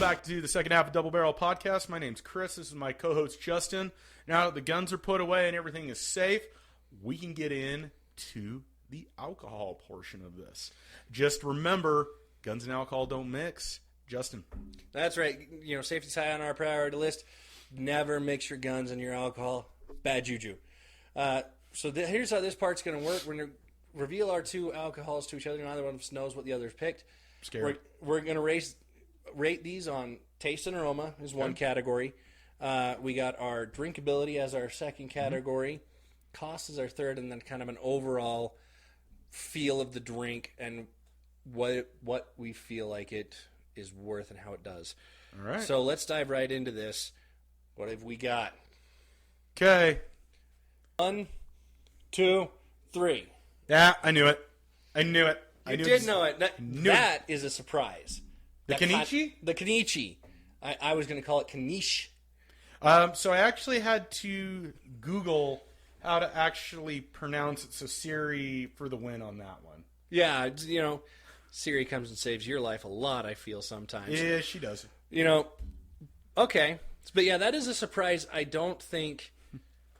back to the second half of Double Barrel Podcast. My name's Chris. This is my co-host Justin. Now that the guns are put away and everything is safe, we can get into the alcohol portion of this. Just remember, guns and alcohol don't mix. Justin. That's right. You know, safety's high on our priority list. Never mix your guns and your alcohol. Bad juju. Here's how this part's going to work. We're going to reveal our two alcohols to each other. Neither one of us knows what the other's picked. Scared. We're going to rate these on taste and aroma is one category. We got our drinkability as our second category. Cost is our third, and then kind of an overall feel of the drink and what we feel like it is worth and how it does. All right. So let's dive right into this. What have we got? Okay. 1, 2, 3. Yeah, I knew it. You did know it. That is a surprise. The Kaniche? The Kaniche. I was going to call it Kaniche. So I actually had to Google how to actually pronounce it. So Siri for the win on that one. Yeah, you know, Siri comes and saves your life a lot, I feel, sometimes. Yeah, she does. You know, okay. But yeah, that is a surprise. I don't think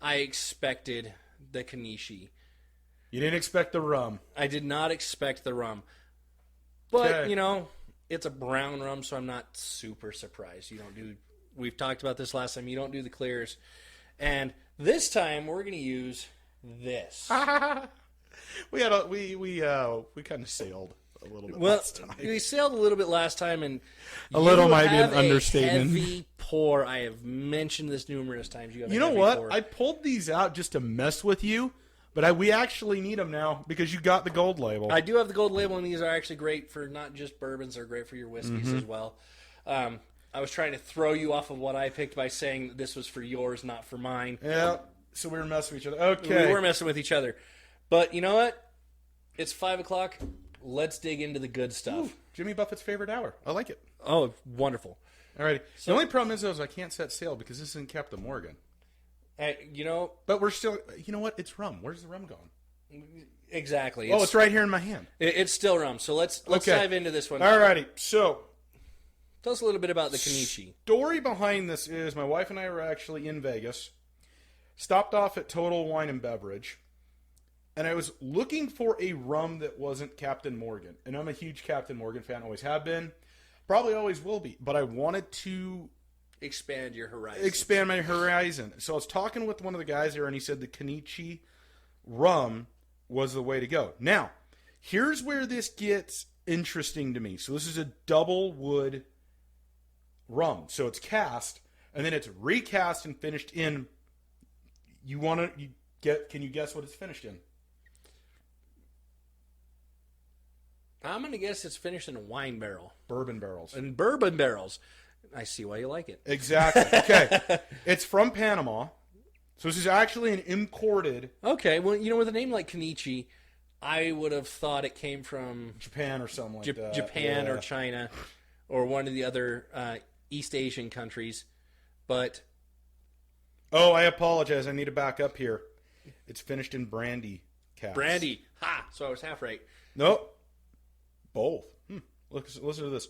I expected the Kaniche. You didn't expect the rum. I did not expect the rum. But, you know, it's a brown rum, so I'm not super surprised. We've talked about this last time, you don't do the clears. And this time, we're going to use this. We kind of sailed a little bit last time. We sailed a little bit last time, and a little might be an understatement. Heavy pour. I have mentioned this numerous times. You know what? Pour. I pulled these out just to mess with you, but we actually need them now because you got the gold label. I do have the gold label, and these are actually great for not just bourbons; they're great for your whiskeys as well. I was trying to throw you off of what I picked by saying that this was for yours, not for mine. Yeah, so we were messing with each other. Okay. We were messing with each other. But you know what? It's 5 o'clock. Let's dig into the good stuff. Ooh, Jimmy Buffett's favorite hour. I like it. Oh, wonderful. All right. So, the only problem is I can't set sail because this isn't Captain Morgan. You know. But we're still, you know what? It's rum. Where's the rum gone? Exactly. It's right here in my hand. It's still rum. So let's dive into this one. All righty. So, tell us a little bit about the Kaniche. Story behind this is my wife and I were actually in Vegas, stopped off at Total Wine and Beverage, and I was looking for a rum that wasn't Captain Morgan. And I'm a huge Captain Morgan fan, always have been, probably always will be. But I wanted to expand your horizon. Expand my horizon. So I was talking with one of the guys there, and he said the Kaniche rum was the way to go. Now, here's where this gets interesting to me. So this is a double wood rum. So it's cast, and then it's recast and finished in. Can you guess what it's finished in? I'm going to guess it's finished in a wine barrel. Bourbon barrels. And bourbon barrels. I see why you like it. Exactly. Okay. It's from Panama. So this is actually an imported. Okay. Well, you know, with a name like Kaniche, I would have thought it came from Japan or something like that. Japan or China or one of the other East Asian countries. But. Oh, I apologize. I need to back up here. It's finished in brandy cask. Brandy. Ha! So I was half right. Nope. Both. Listen to this.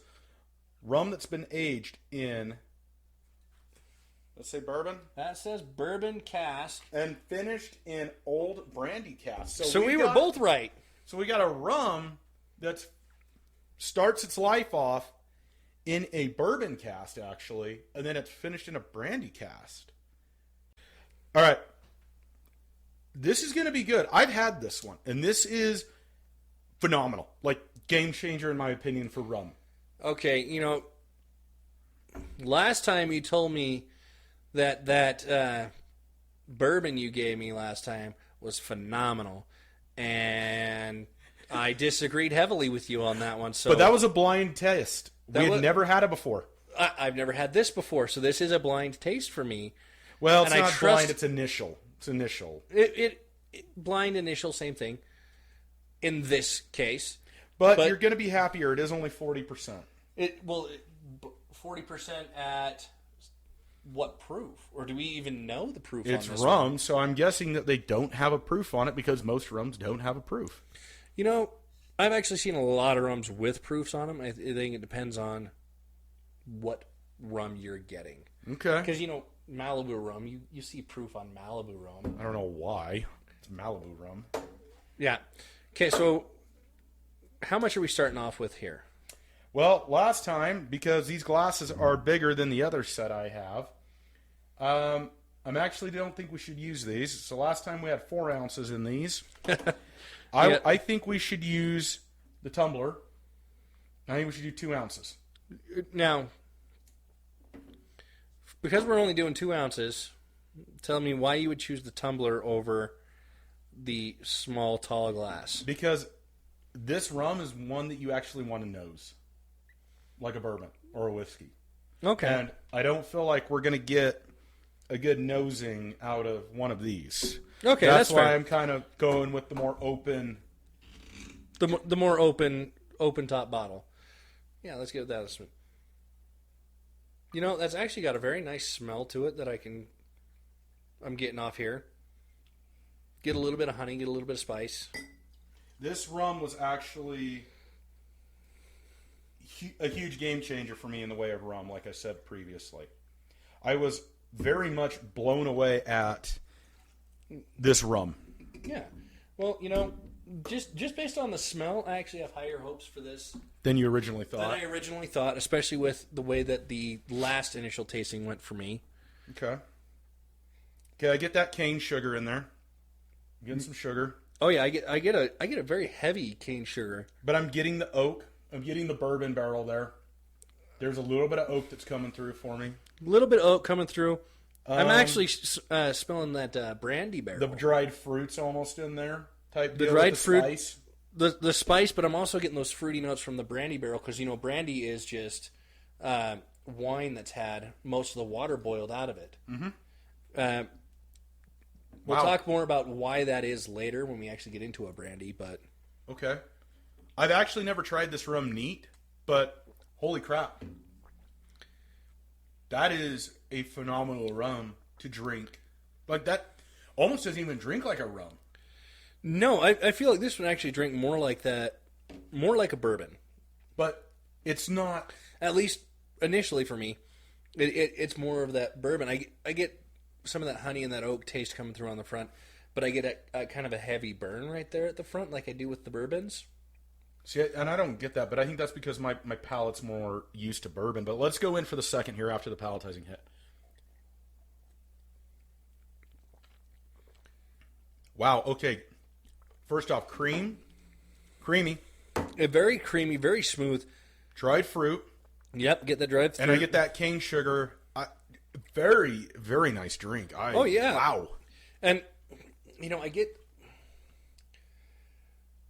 Rum that's been aged in, let's say bourbon. That says bourbon cask. And finished in old brandy cask. So we were both right. So we got a rum that starts its life off in a bourbon cask, actually, and then it's finished in a brandy cask. All right. This is going to be good. I've had this one, and this is phenomenal. Like, game changer, in my opinion, for rum. Okay, you know, last time you told me that bourbon you gave me last time was phenomenal, and I disagreed heavily with you on that one. So, but that was a blind test. We had never had it before. I've never had this before, so this is a blind taste for me. Well, it's not blind, it's initial. It's initial. It blind initial, same thing in this case. But you're going to be happier. It is only 40%. 40% at what proof? Or do we even know the proof on this? It's rum, so I'm guessing that they don't have a proof on it because most rums don't have a proof. You know, I've actually seen a lot of rums with proofs on them. I think it depends on what rum you're getting. Okay. Because, Malibu rum, you see proof on Malibu rum. I don't know why. It's Malibu rum. Yeah. Okay, so how much are we starting off with here? Well, last time, because these glasses are bigger than the other set I have, I actually don't think we should use these. So last time we had 4 ounces in these. I think we should use the tumbler. I think we should do 2 ounces. Now, because we're only doing 2 ounces, tell me why you would choose the tumbler over the small, tall glass. Because this rum is one that you actually want to nose. Like a bourbon or a whiskey. Okay. And I don't feel like we're going to get a good nosing out of one of these. Okay, that's why fair. I'm kind of going with the more open. The more open top bottle. Yeah, let's give that a swing. That's actually got a very nice smell to it that I'm getting off here. Get a little bit of honey, get a little bit of spice. This rum was actually a huge game changer for me in the way of rum, like I said previously. I was very much blown away at this rum. Yeah. Well, just based on the smell, I actually have higher hopes for this Than you originally thought. than I originally thought, especially with the way that the last initial tasting went for me. Okay. Okay, I get that cane sugar in there. I'm getting some sugar. Oh yeah, I get a very heavy cane sugar. But I'm getting the oak. I'm getting the bourbon barrel there. There's a little bit of oak that's coming through for me. A little bit of oak coming through. I'm actually smelling that brandy barrel. The dried fruits almost in there. Type The deal dried with the fruit, spice. the spice, but I'm also getting those fruity notes from the brandy barrel because brandy is just wine that's had most of the water boiled out of it. Mm-hmm. We'll talk more about why that is later when we actually get into a brandy, but Okay. I've actually never tried this rum neat, but holy crap. That is a phenomenal rum to drink. Like that almost doesn't even drink like a rum. no, I feel like this would actually drink more like that, more like a bourbon. But it's not. At least initially for me, it's more of that bourbon. I get some of that honey and that oak taste coming through on the front, but I get a kind of a heavy burn right there at the front, like I do with the bourbons. See, and I don't get that, but I think that's because my palate's more used to bourbon. But let's go in for the second here after the palatizing hit. Wow, okay. First off, creamy. Very creamy, very smooth. Dried fruit. Yep, get the dried fruit. And I get that cane sugar. Very, very nice drink. Oh, yeah. Wow. And,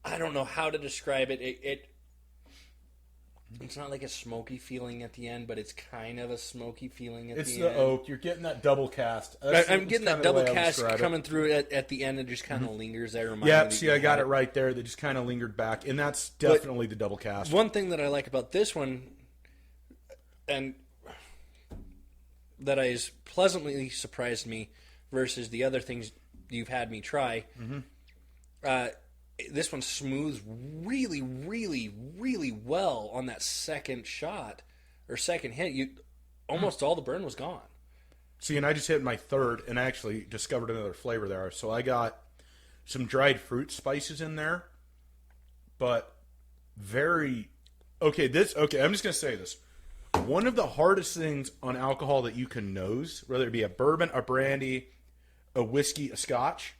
I don't know how to describe it. It's not like a smoky feeling at the end, but it's kind of a smoky feeling at the end. It's the oak. You're getting that double cast. I'm getting that double cast coming through at the end and just kind of lingers there. Yeah, see, I got it right there. They just kind of lingered back, and that's definitely the double cast. One thing that I like about this one, and that has pleasantly surprised me versus the other things you've had me try, this one smooths really, really, really well on that second shot or second hit. Almost all the burn was gone. See, and I just hit my third, and I actually discovered another flavor there. So I got some dried fruit spices in there, but very okay. I'm just gonna say this. One of the hardest things on alcohol that you can nose, whether it be a bourbon, a brandy, a whiskey, a scotch,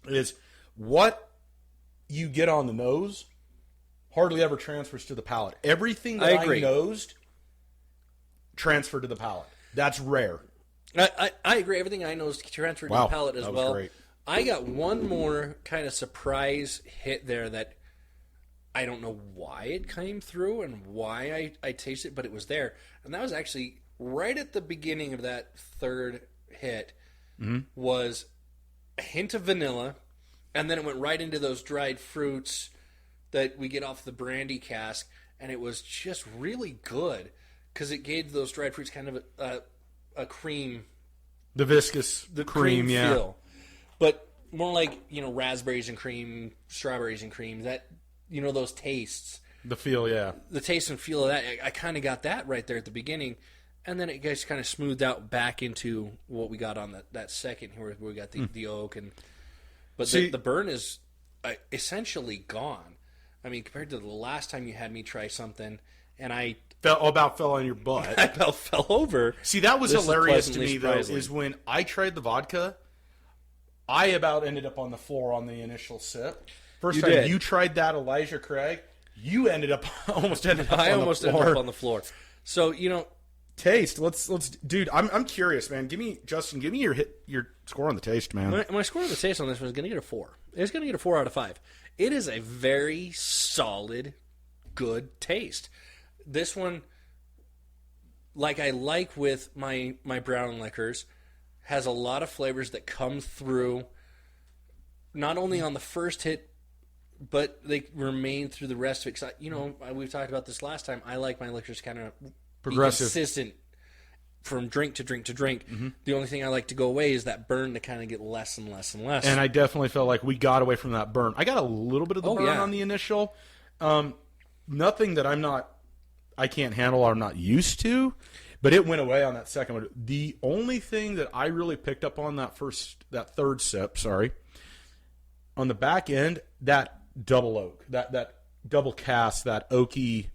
is what you get on the nose hardly ever transfers to the palate. Everything that I nosed transferred to the palate. That's rare. I agree. Everything I nosed transferred to the palate as well. Great. I got one more kind of surprise hit there that I don't know why it came through and why I tasted it, but it was there. And that was actually right at the beginning of that third hit was a hint of vanilla, and then it went right into those dried fruits that we get off the brandy cask, and it was just really good because it gave those dried fruits kind of a cream. The viscous, The cream, yeah. feel. But more like, raspberries and cream, strawberries and cream, that, those tastes. The feel, yeah. The taste and feel of that, I kind of got that right there at the beginning. And then it just kind of smoothed out back into what we got on that second here, where we got the oak. But the burn is essentially gone. I mean, compared to the last time you had me try something, and I about fell on your butt. I about fell over. See, that was hilarious to pleasantly me, though, surprising. is when I tried the vodka, I about ended up on the floor on the initial sip. First You time did. you tried that, Elijah Craig, you almost ended up I on almost the ended floor. up on the floor. So, Taste. Let's dude, I'm curious, man. Justin, give me your score on the taste, man. my score of the taste on this one is going to get a 4. It's going to get a 4 out of 5. It is a very solid, good taste. This one, like I like with my brown liquors, has a lot of flavors that come through, not only on the first hit, but they remain through the rest of it. 'Cause we've talked about this last time. I like my liquors kind of Progressive. consistent from drink to drink to drink. The only thing I like to go away is that burn to kind of get less and less and less. And I definitely felt like we got away from that burn. I got a little bit of the burn yeah. on the initial. Nothing that I can't handle or I'm not used to, but it went away on that second one. The only thing that I really picked up on that third sip, on the back end, that double oak, that double cast, that oaky,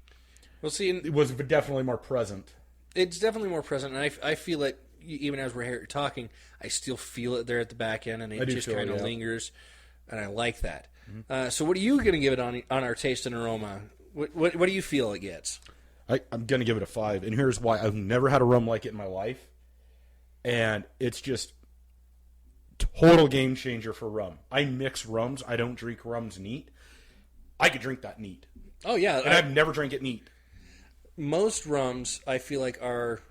Well, see, it was definitely more present. it's definitely more present, and I feel it even as we're here talking. I still feel it there at the back end, and it just kind of lingers, and I like that. So, what are you going to give it on our taste and aroma? What do you feel it gets? I'm going to give it a 5, and here's why. I've never had a rum like it in my life, and it's just total game changer for rum. I mix rums. I don't drink rums neat. I could drink that neat. Oh, yeah. And I've never drank it neat. Most rums, I feel like, are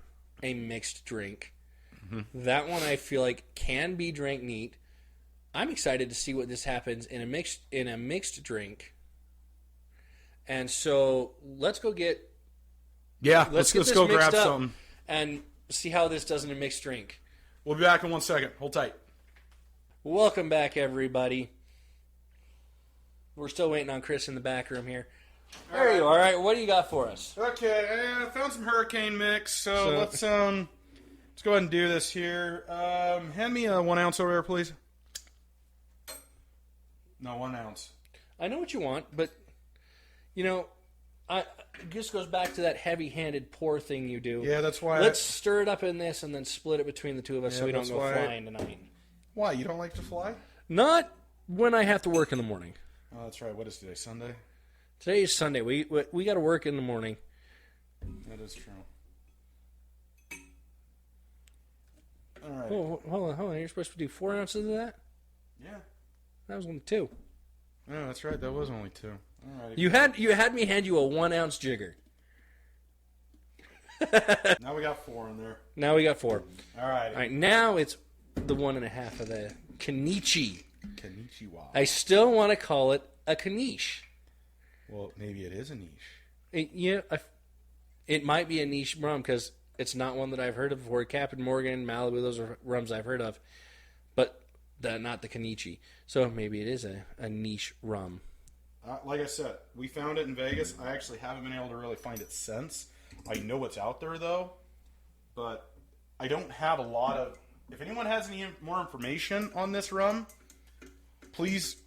a mixed drink. That one, I feel like, can be drank neat. I'm excited to see what this happens in a mixed drink. And so, let's go get... Yeah, Let's let's get go this grab mixed up something. and see how this does in a mixed drink. We'll be back in 1 second. Hold tight. Welcome back, everybody. We're still waiting on Chris in the back room here. There you are. All right, what do you got for us? Okay, I found some hurricane mix, so let's go ahead and do this here. Hand me a 1 ounce over there, please. No, 1 ounce. I know what you want, but it just goes back to that heavy-handed pour thing you do. Yeah, that's why. Let's stir it up in this and then split it between the two of us so we don't that's go why flying tonight. Why, you don't like to fly? Not when I have to work in the morning. Oh, that's right. What is today? Sunday? Today is Sunday. We got to work in the morning. That is true. All right. Oh, hold on. You're supposed to do 4 ounces of that? Yeah. That was only 2. No, that's right. That was only 2. All right. You had me hand you a 1 ounce jigger. Now we got 4 in there. Now we got 4. All right. All right, now it's the 1.5 of the Kaniche. Konnichiwa. I still want to call it a Kaniche. Well, maybe it is a niche. It might be a niche rum because it's not one that I've heard of before. Captain Morgan, Malibu, those are rums I've heard of, but not the Kaniche. So maybe it is a niche rum. Like I said, we found it in Vegas. I actually haven't been able to really find it since. I know it's out there, though, but I don't have a lot of... If anyone has any more information on this rum, please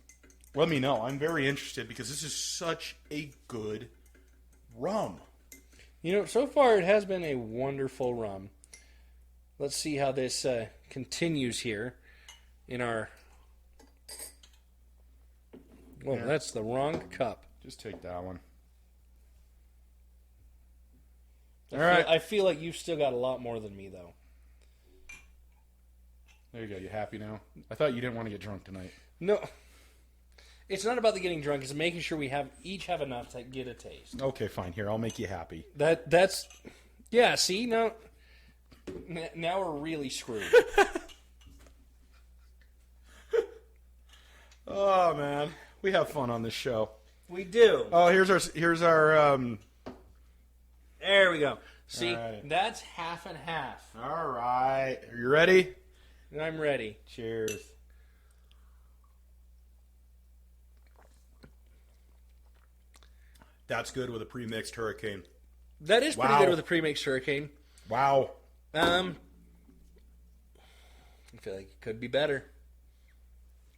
let me know. I'm very interested because this is such a good rum. So far it has been a wonderful rum. Let's see how this continues here in our... Whoa, that's the wrong cup. Just take that one. I feel like you've still got a lot more than me, though. There you go. You happy now? I thought you didn't want to get drunk tonight. No. It's not about the getting drunk. It's making sure we each have enough to get a taste. Okay, fine. Here, I'll make you happy. That's... Yeah, see? Now we're really screwed. Oh, man. We have fun on this show. We do. Oh, here's our There we go. See, right. That's half and half. All right. Are you ready? I'm ready. Cheers. That's good with a pre-mixed hurricane. That is pretty Wow. good with a pre-mixed hurricane. Wow. I feel like it could be better.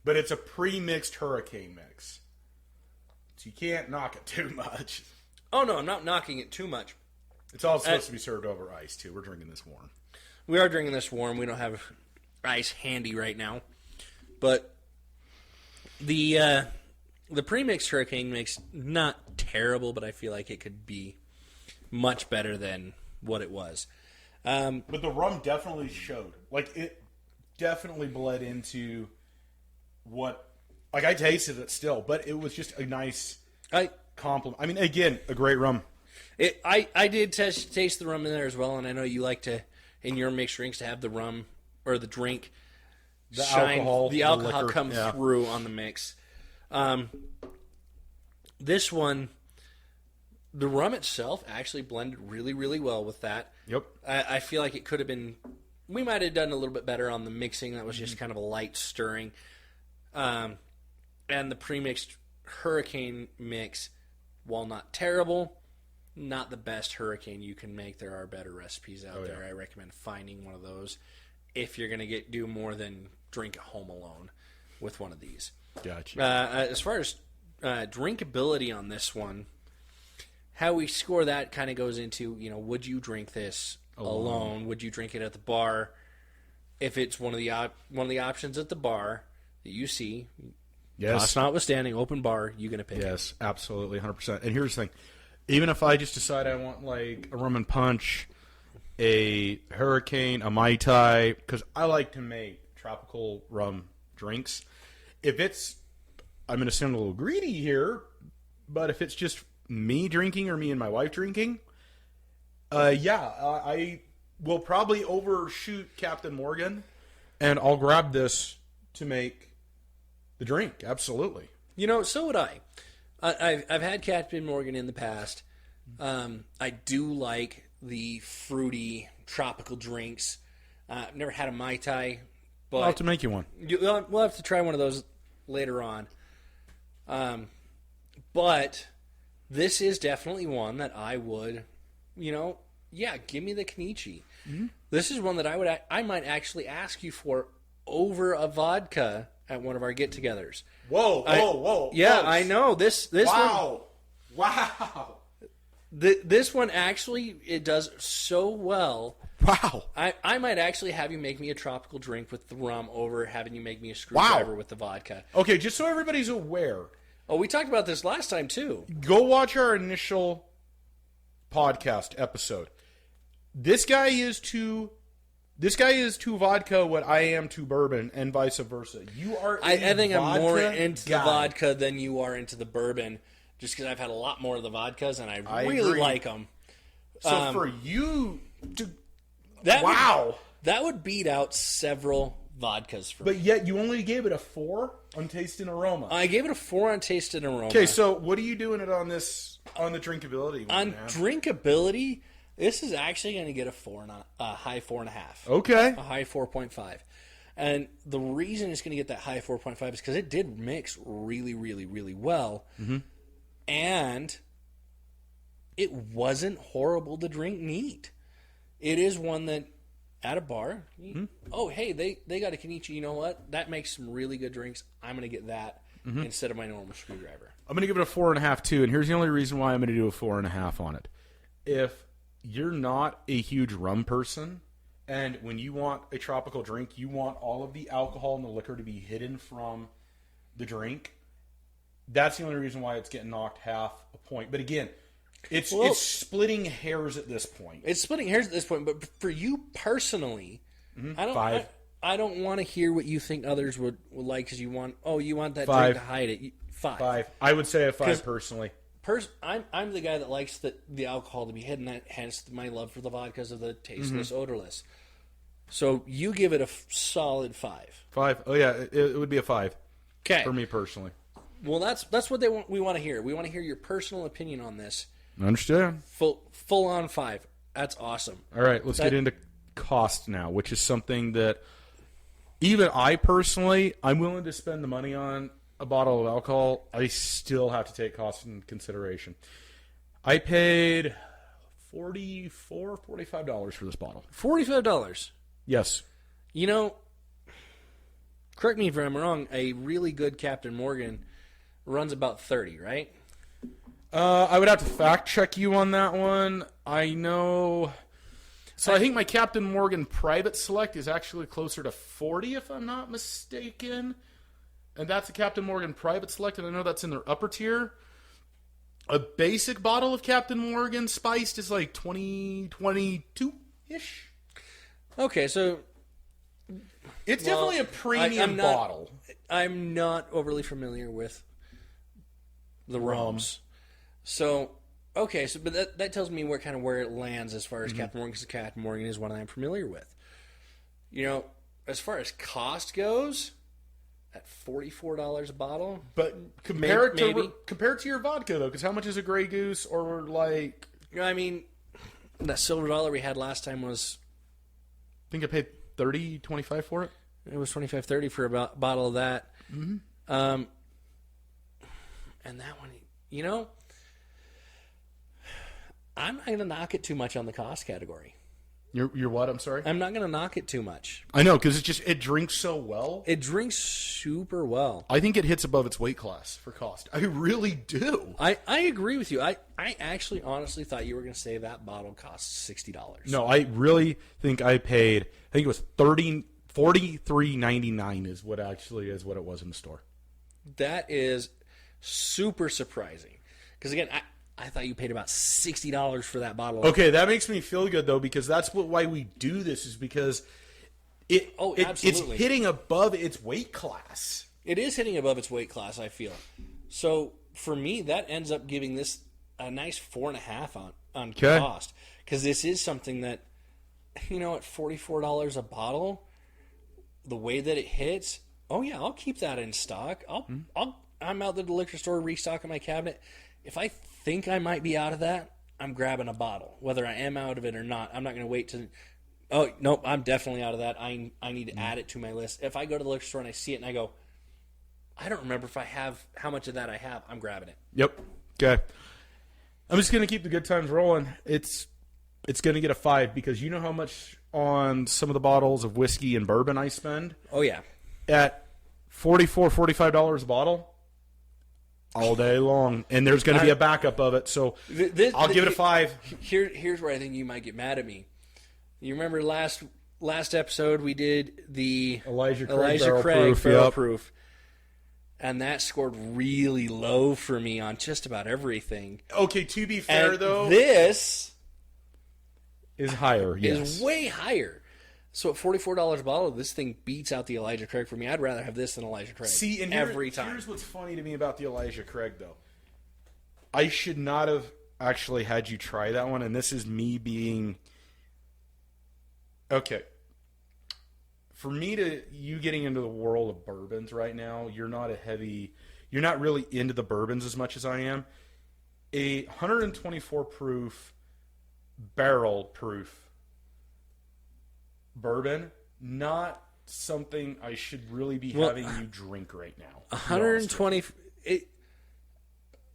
But it's a pre-mixed hurricane mix. So you can't knock it too much. Oh, no, I'm not knocking it too much. It's all supposed to be served over ice, too. We're drinking this warm. We are drinking this warm. We don't have ice handy right now. But the pre-mixed hurricane mix, not terrible, but I feel like it could be much better than what it was. But the rum definitely showed. Like, it definitely bled into what... Like, I tasted it still, but it was just a nice compliment. I mean, again, a great rum. I did taste the rum in there as well, and I know you like to, in your mixed drinks, to have the rum, or the drink, The alcohol liquor, come yeah. through on the mix. This one, the rum itself actually blended really, really well with that. Yep. I feel like it could have been, we might have done a little bit better on the mixing. That was just kind of a light stirring. And the pre-mixed hurricane mix, while not terrible, not the best hurricane you can make. There are better recipes out there. I recommend finding one of those if you're going to do more than drink at home alone with one of these. Gotcha. As far as drinkability on this one, how we score that kind of goes into, would you drink this alone? Would you drink it at the bar? If it's one of the options at the bar that you see, cost notwithstanding, open bar, you're going to pick it. Yes, absolutely, 100%. And here's the thing. Even if I just decide I want, like, a rum and punch, a hurricane, a Mai Tai, because I like to make tropical rum drinks. If it's, I'm going to sound a little greedy here, but if it's just me drinking or me and my wife drinking, I will probably overshoot Captain Morgan, and I'll grab this to make the drink. Absolutely. So would I. I've had Captain Morgan in the past. I do like the fruity tropical drinks. I've never had a Mai Tai, but I'll have to make you one. We'll have to try one of those later on. But this is definitely one that I would, give me the Kaniche. Mm-hmm. This is one that I might actually ask you for over a vodka at one of our get-togethers. Whoa. Yeah, folks. I know. This Wow. one... Wow. This one actually, it does so well. Wow. I might actually have you make me a tropical drink with the rum over having you make me a screwdriver with the vodka. Okay, just so everybody's aware. Oh, we talked about this last time, too. Go watch our initial podcast episode. This guy is to vodka what I am to bourbon, and vice versa. You are. I think I'm more into guy. the vodka than you are into the bourbon, just because I've had a lot more of the vodkas and I really agree. like them. So for you to, that would beat out several vodkas for me. but yet you only gave it a 4 on taste and aroma. I gave it a 4 on taste and aroma. Okay, so what are you doing it on this on the drinkability one? On man? drinkability, this is actually going to get a high 4.5. Okay. A high 4.5. And the reason it's going to get that high 4.5 is because it did mix really, really, really well. Mm-hmm. And it wasn't horrible to drink neat. It is one that, at a bar, oh, hey, they got a Kaniche. You know what? That makes some really good drinks. I'm going to get that instead of my normal screwdriver. I'm going to give it a 4.5 too, and here's the only reason why I'm going to do a 4.5 on it. If you're not a huge rum person, and when you want a tropical drink, you want all of the alcohol and the liquor to be hidden from the drink, that's the only reason why it's getting knocked half a point. But again, it's splitting hairs at this point. It's splitting hairs at this point, but for you personally, I don't 5. I don't want to hear what you think others would like because you want that 5. drink to hide it. 5. I would say a 5 personally. I'm the guy that likes the alcohol to be hidden, hence my love for the vodkas of the tasteless, odorless. So you give it a solid 5. 5. Oh yeah, it would be a 5. Okay. For me personally. Well, that's what we want to hear. We want to hear your personal opinion on this. Understand. Full on 5. That's awesome. All right, let's get into cost now, which is something that even I personally, I'm willing to spend the money on a bottle of alcohol. I still have to take cost into consideration. I paid $45 for this bottle. $45. Yes. You know, correct me if I'm wrong, a really good Captain Morgan runs about 30, right? I would have to fact check you on that one. I know. So I think my Captain Morgan Private Select is actually closer to 40, if I'm not mistaken. And that's a Captain Morgan Private Select, and I know that's in their upper tier. A basic bottle of Captain Morgan spiced is like 22-ish. Okay, so It's definitely a premium bottle. I'm not overly familiar with the rums. So, okay, but that tells me where it lands as far as Captain Morgan, because Captain Morgan is one that I'm familiar with. You know, as far as cost goes, at $44 a bottle. But compare it to your vodka, though, because how much is a Grey Goose or like... I mean, that silver dollar we had last time was... I think I paid $30-25 for it. It was $25-30 for a bottle of that. Mm-hmm. And that one, you know, I'm not going to knock it too much on the cost category. You're what? I'm sorry? I'm not going to knock it too much. I know, because it drinks so well. It drinks super well. I think it hits above its weight class for cost. I really do. I agree with you. I actually honestly thought you were going to say that bottle costs $60. No, I really think I paid, I think it was $43.99 is what it was in the store. That is super surprising. Because again, I thought you paid about $60 for that bottle. Okay, that makes me feel good, though, because that's why we do this, is because it's hitting above its weight class. It is hitting above its weight class, I feel. So, for me, that ends up giving this a nice 4.5 on cost. Because this is something that, you know, at $44 a bottle, the way that it hits, oh yeah, I'll keep that in stock. I'm out at the liquor store restocking my cabinet. If I think I might be out of that, I'm grabbing a bottle. Whether I am out of it or not, I'm not going to wait to... Oh, nope, I'm definitely out of that. I need to add it to my list. If I go to the liquor store and I see it and I go, I don't remember if I have how much of that I have, I'm grabbing it. Yep. Okay. I'm just going to keep the good times rolling. It's going to get a 5 because you know how much on some of the bottles of whiskey and bourbon I spend? Oh, yeah. At $45 a bottle? All day long, and there's going to be a backup of it, so I'll give it a 5. Here's where I think you might get mad at me. You remember last episode we did the Elijah Craig barrel proof, and that scored really low for me on just about everything. Okay, to be fair, though, this is higher. Yes, is way higher. So at $44 a bottle, this thing beats out the Elijah Craig for me. I'd rather have this than Elijah Craig. See, and every time. Here's what's funny to me about the Elijah Craig, though. I should not have actually had you try that one, and this is me being... Okay. For me you getting into the world of bourbons right now, you're not really into the bourbons as much as I am. A 124 proof, barrel proof bourbon, not something I should really be having you drink right now. 120.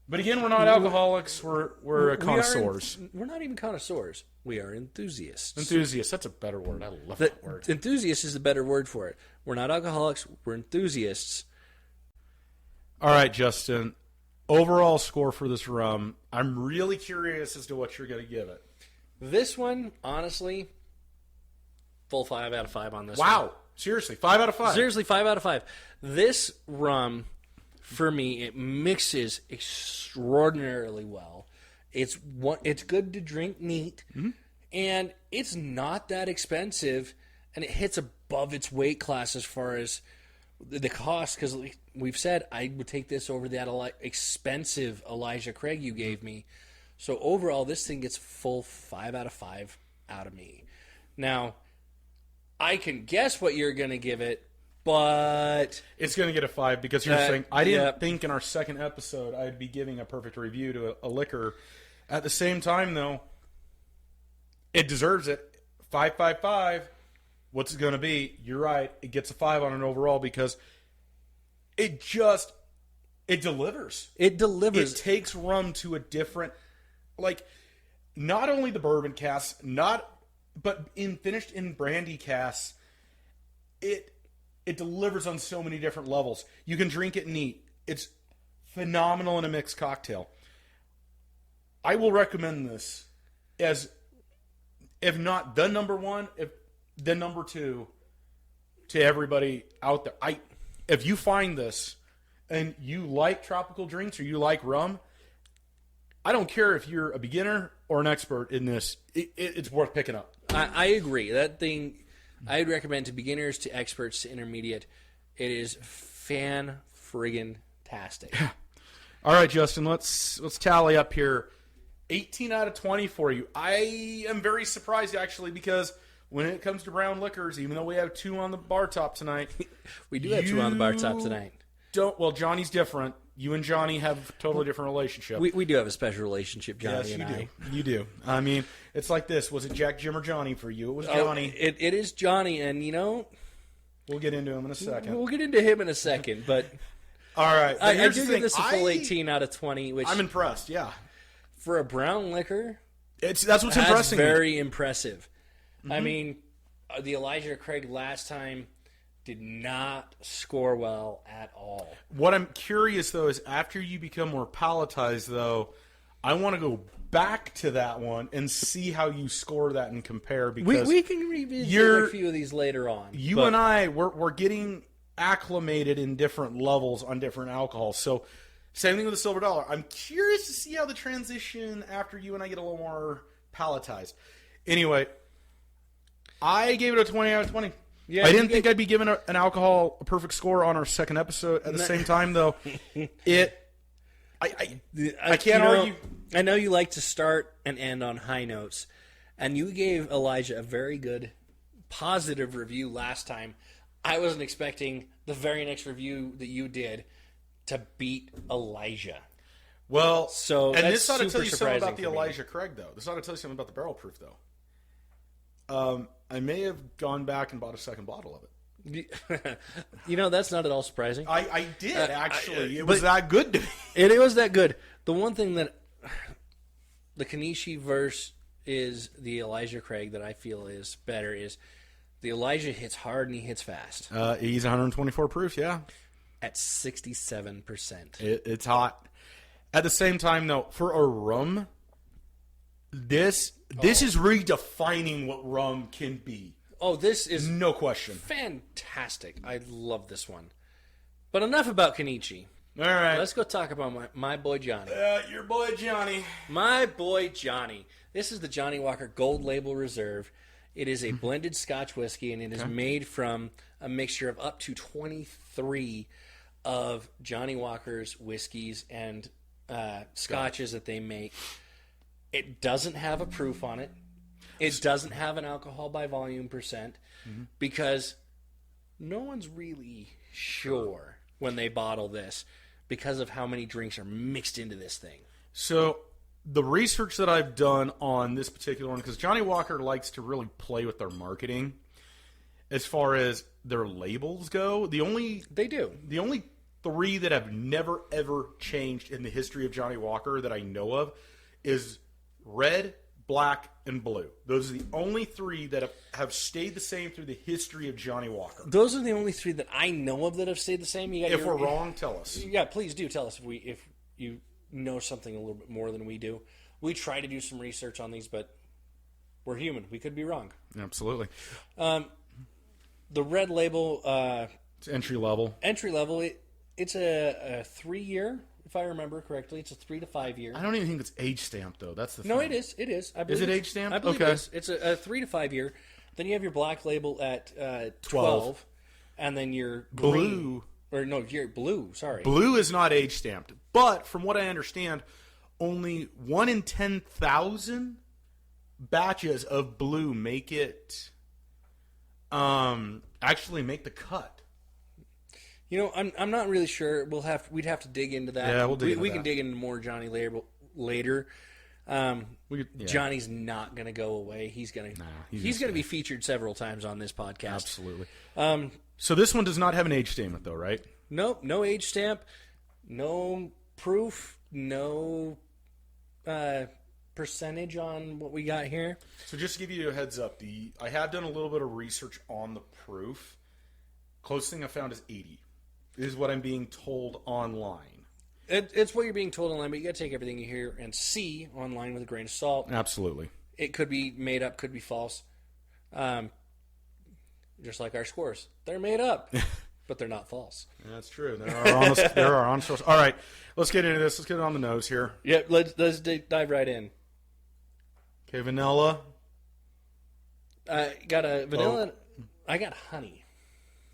But again, we're not alcoholics. We're connoisseurs. We're not even connoisseurs. We are enthusiasts. Enthusiasts. That's a better word. I love that word. Enthusiast is the better word for it. We're not alcoholics. We're enthusiasts. All right, Justin. Overall score for this rum. I'm really curious as to what you're going to give it. This one, honestly... Full 5 out of 5 on this one. Wow. Seriously, 5 out of 5. Seriously, 5 out of 5. This rum, for me, it mixes extraordinarily well. It's good to drink neat, and it's not that expensive, and it hits above its weight class as far as the cost, because we've said I would take this over that expensive Elijah Craig you gave me. So overall, this thing gets full 5 out of 5 out of me. Now... I can guess what you're going to give it, but... It's going to get a 5 because you're saying, I didn't think in our second episode I'd be giving a perfect review to a liquor. At the same time, though, it deserves it. 5.55. What's it going to be? You're right. It gets a 5 on an overall because it delivers. It delivers. It takes rum to a different like not only the bourbon casks, but finished in brandy casks, it delivers on so many different levels. You can drink it neat. It's phenomenal in a mixed cocktail. I will recommend this as, if not the number one, if the number two, to everybody out there. If you find this and you like tropical drinks or you like rum, I don't care if you're a beginner or an expert in this. It's worth picking up. I agree. That thing, I'd recommend to beginners, to experts, to intermediate. It is fan-friggin-tastic. All right, Justin, let's tally up here. 18 out of 20 for you. I am very surprised, actually, because when it comes to brown liquors, even though we have 2 on the bar top tonight, we do have 2 on the bar top tonight. Well, Johnny's different. You and Johnny have a totally different relationship. We do have a special relationship, Johnny and I. Yes, you do. I mean, it's like this. Was it Jack, Jim, or Johnny for you? It was Johnny. It is Johnny, and we'll get into him in a second. We'll get into him in a second, but all right. I do give this a full 18 out of 20, which I'm impressed. Yeah, for a brown liquor, that's what's impressing. Very impressive. Mm-hmm. I mean, the Elijah Craig last time did not score well at all. What I'm curious, though, is after you become more palatized, though, I want to go back to that one and see how you score that and compare. Because we can revisit a few of these later on. And I, we're getting acclimated in different levels on different alcohols. So same thing with the Silver Dollar. I'm curious to see how the transition after you and I get a little more palatized. Anyway, I gave it a 20 out of 20. Yeah, I didn't think I'd be giving an alcohol a perfect score on our second episode. At the same time, though, I can't argue. I know you like to start and end on high notes, and you gave Elijah a very good, positive review last time. I wasn't expecting the very next review that you did to beat Elijah. Well, so and this ought to tell you something about the Elijah Craig, though. This ought to tell you something about the barrel proof, though. I may have gone back and bought a second bottle of it. That's not at all surprising. I did, actually. It was that good to me. It was that good. The one thing that the Kaniche verse is the Elijah Craig that I feel is better is the Elijah hits hard and he hits fast. He's 124 proof, yeah. At 67%. It's hot. At the same time, though, for a rum, this is redefining what rum can be. Oh, this is no question fantastic. I love this one. But enough about Kaniche. All right, let's go talk about my boy Johnny. Your boy Johnny. My boy Johnny. This is the Johnny Walker Gold Label Reserve. It is a blended Scotch whiskey, and it is made from a mixture of up to 23 of Johnny Walker's whiskeys and scotches that they make. It doesn't have a proof on it. It doesn't have an alcohol by volume percent because no one's really sure when they bottle this because of how many drinks are mixed into this thing. So the research that I've done on this particular one, because Johnny Walker likes to really play with their marketing as far as their labels go. The only 3 that have never, ever changed in the history of Johnny Walker that I know of is red, black, and blue. Those are the only 3 that have stayed the same through the history of Johnny Walker. Those are the only 3 that I know of that have stayed the same. If we're wrong, tell us. Yeah, please do tell us if you know something a little bit more than we do. We try to do some research on these, but we're human. We could be wrong. Absolutely. The red label... it's entry level. Entry level, it's a 3-year... If I remember correctly, it's a 3 to 5 year. I don't even think it's age stamped though. That's the thing. No, it is. It is. I believe is it age stamped? I believe it is. It's a 3 to 5 year. Then you have your black label at 12, and then your blue. Your blue. Sorry, blue is not age stamped. But from what I understand, only 1 in 10,000 batches of blue make it. Actually, make the cut. I'm not really sure. We'd have to dig into that. Yeah, we'll dig into that. We can dig into more Johnny later. Johnny's not going to go away. He's going to be featured several times on this podcast. Absolutely. So this one does not have an age statement, though, right? Nope, no age stamp, no proof, no percentage on what we got here. So just to give you a heads up, I have done a little bit of research on the proof. Closest thing I found is 80. Is what I'm being told online. It's what you're being told online, but you got to take everything you hear and see online with a grain of salt. Absolutely. It could be made up, could be false. Just like our scores. They're made up, but they're not false. That's true. There are honest sources. All right, let's get into this. Let's get it on the nose here. Yeah, let's dive right in. Okay, vanilla. Got a vanilla. I got honey.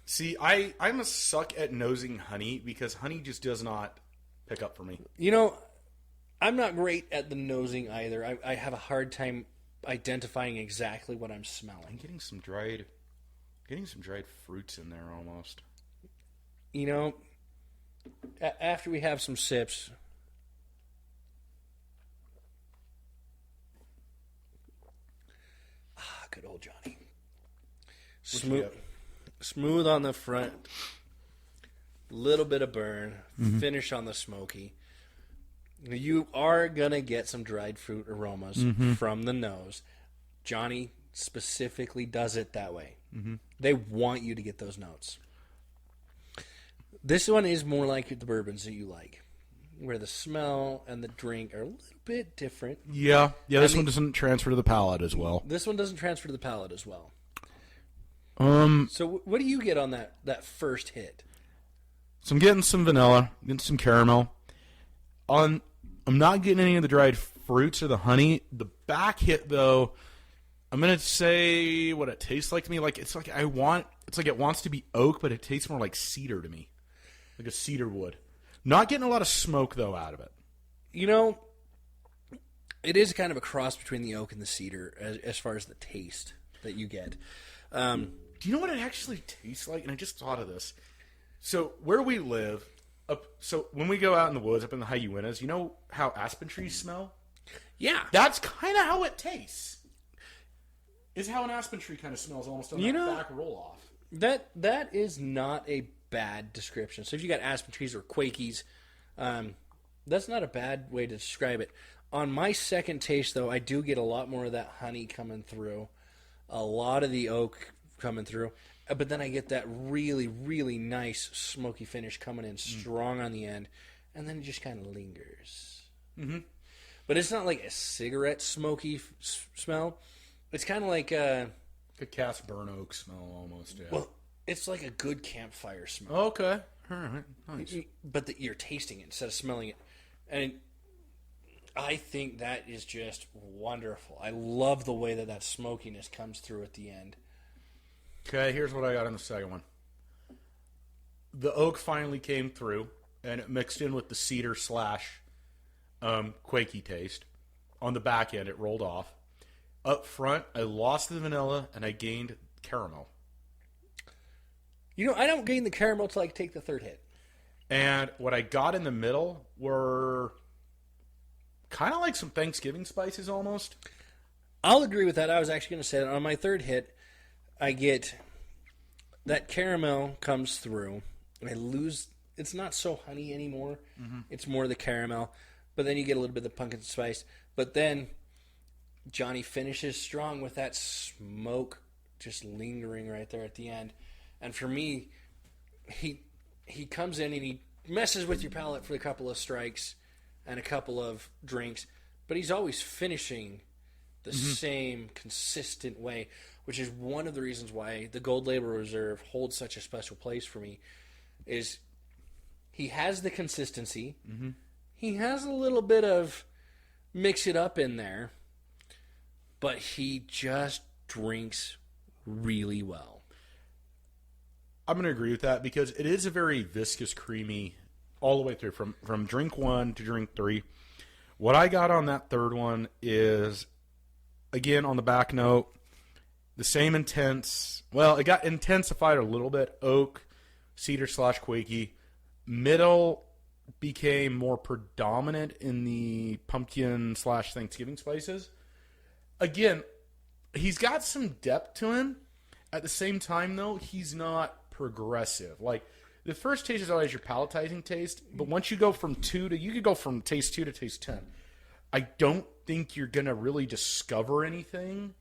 See, I'm a suck at nosing honey because honey just does not pick up for me. You know, I'm not great at the nosing either. I have a hard time identifying exactly what I'm smelling. I'm getting some dried fruits in there almost. You know, after we have some sips. Good old Johnny. Smooth on the front, little bit of burn, finish on the smoky. You are going to get some dried fruit aromas from the nose. Johnny specifically does it that way. They want you to get those notes. This one is more like the bourbons that you like, where the smell and the drink are a little bit different. Yeah. This one doesn't transfer to the palate as well. This one doesn't transfer to the palate as well. So So what do you get on that first hit? I'm getting some vanilla, getting some caramel. I'm not getting any of the dried fruits or the honey. The back hit though, I'm gonna say what it tastes like to me. It's like it wants to be oak, but it tastes more like cedar to me, like a cedar wood. Not getting a lot of smoke though out of it. You know, it is kind of a cross between the oak and the cedar as far as the taste that you get. Do you know what it actually tastes like? And I just thought of this. So where we live, so when we go out in the woods up in the Hyuenas, you know how aspen trees smell? Yeah. That's kind of how it tastes. Is how an aspen tree kind of smells almost on that back roll off. That is not a bad description. So if you got aspen trees or quakies, that's not a bad way to describe it. On my second taste, though, I do get a lot more of that honey coming through, a lot of the oak coming through, but then I get that really, really nice smoky finish coming in strong on the end, and then it just kind of lingers. But it's not like a cigarette smoky smell. It's kind of like a cast burn oak smell almost. Yeah. Well, it's like a good campfire smell. Okay. All right. Nice. But you're tasting it instead of smelling it. And I think that is just wonderful. I love the way that smokiness comes through at the end. Okay, here's what I got in the second one. The oak finally came through, and it mixed in with the cedar / quaky taste. On the back end, it rolled off. Up front, I lost the vanilla, and I gained caramel. You know, I don't gain the caramel till I take the third hit. And what I got in the middle were kind of like some Thanksgiving spices almost. I'll agree with that. I was actually going to say that on my third hit, I get that caramel comes through. I lose. It's not so honey anymore. It's more the caramel. But then you get a little bit of the pumpkin spice. But then Johnny finishes strong with that smoke just lingering right there at the end. And for me, he comes in and he messes with your palate for a couple of strikes and a couple of drinks. But he's always finishing the same consistent way, which is one of the reasons why the Gold Label Reserve holds such a special place for me, is he has the consistency. He has a little bit of mix it up in there, but he just drinks really well. I'm going to agree with that because it is a very viscous, creamy, all the way through from drink 1 to drink 3. What I got on that third one is, again, on the back note, the same intense. Well, it got intensified a little bit. Oak, cedar / quaky. Middle became more predominant in the pumpkin / Thanksgiving spices. Again, he's got some depth to him. At the same time, though, he's not progressive. Like, the first taste is always your palatizing taste, but once you go from 2 to, you could go from taste 2 to taste 10. I don't think you're going to really discover anything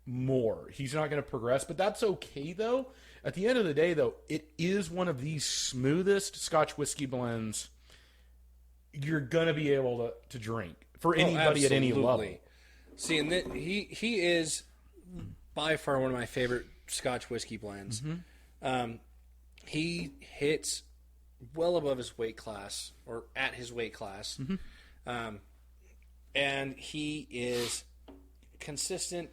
more. He's not going to progress, but that's okay, though. At the end of the day, though, it is one of the smoothest Scotch whiskey blends you're going to be able to drink for anybody at any level. See, and he is by far one of my favorite Scotch whiskey blends. He hits well above his weight class, or at his weight class. And he is consistent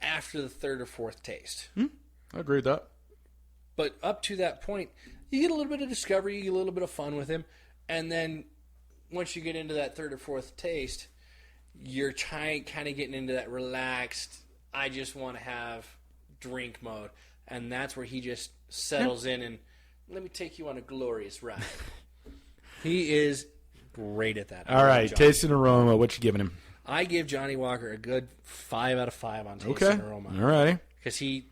after the third or fourth taste. I agree with that. But up to that point, you get a little bit of discovery, you get a little bit of fun with him, and then once you get into that third or fourth taste, you're kind of getting into that relaxed, I just want to have drink mode. And that's where he just settles in and let me take you on a glorious ride. He is great at that. All right, taste and aroma. What you giving him? I give Johnny Walker a good 5 out of 5 on taste and aroma. All right. Because he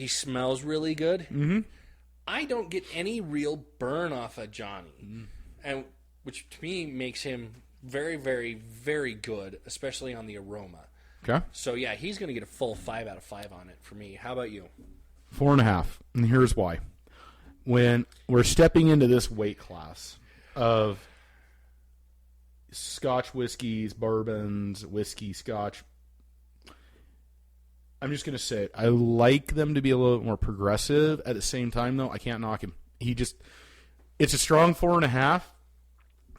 smells really good. I don't get any real burn off of Johnny, and which to me makes him very, very, very good, especially on the aroma. Okay. So yeah, he's going to get a full 5 out of 5 on it for me. How about you? 4.5, and here's why. When we're stepping into this weight class of Scotch whiskeys, bourbons, whiskey, Scotch, I'm just going to say it. I like them to be a little bit more progressive. At the same time, though, I can't knock him. It's a strong 4.5.